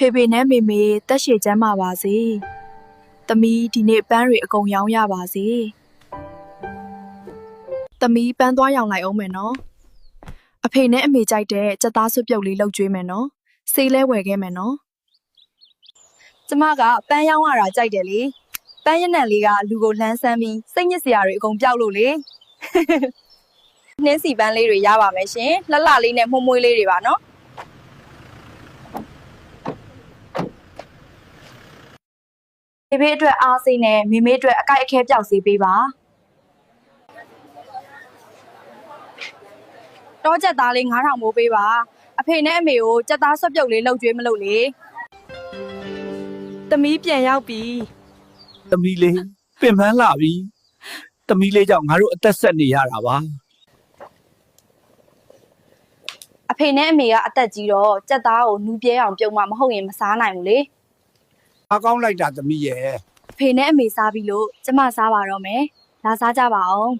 ဖေဖေနဲ့မေမေတက်ရှည်ကျမ်းမာပါစေ။သမီးဒီနေ့ပန်းတွေအကုန်ရောင်းရပါစေ။သမီးပန်းသွားရောင်းလိုက်အောင်မယ်နော်။အဖေနဲ့အမေကြိုက်တဲ့ကြက်သားစွပ်ပြုတ်လေးလုပ်ကျွေးမယ်နော်။ဆေးလဲဝယ်ခဲ့မယ်နော်။ကျမကပန်းရောင်းရတာကြိုက်တယ်လေ။ပန်းရနံလေးကလူကိုလှမ်းဆန်းပြီးစိတ်ညစ်စရာတွေအကုန်ပျောက်လို့လေ။နှင်းစီပန်းလေးတွေရပါမယ်ရှင်။လှလှလေးနဲ့မှုန့်မွေးလေးတွေပါနော်။ဖေဖေအတွက်အားစိတ်နဲ့မေမေအတွက်အကိုက်အခဲပြောက်စေပေးပါတောချက်သားလေး9000မိုးပေးပါအဖေနဲ့အမေကိုချက်သားဆွတ်ပြုတ်လေးလှုပ်ကြွေးမလို့လေသမီးပြန်ရောက်ပြီ သမီးလေးပင်ပန်းလာပြီသမီးလေးကြောင့်ငါတို့အသက်ဆက်နေရတာပါ အဖေနဲ့အမေကအသက်ကြီးတော့ချက်သားကိုနူးပြဲအောင်ပြုတ်မှမဟုတ်ရင်မစားနိုင်ဘူးလေ အားကောင်းလိုက်တာသမီးရဲ့ အဖေနဲ့အမေစားပြီလို့ကျမစားပါတော့မယ်လာစားကြပါအောင်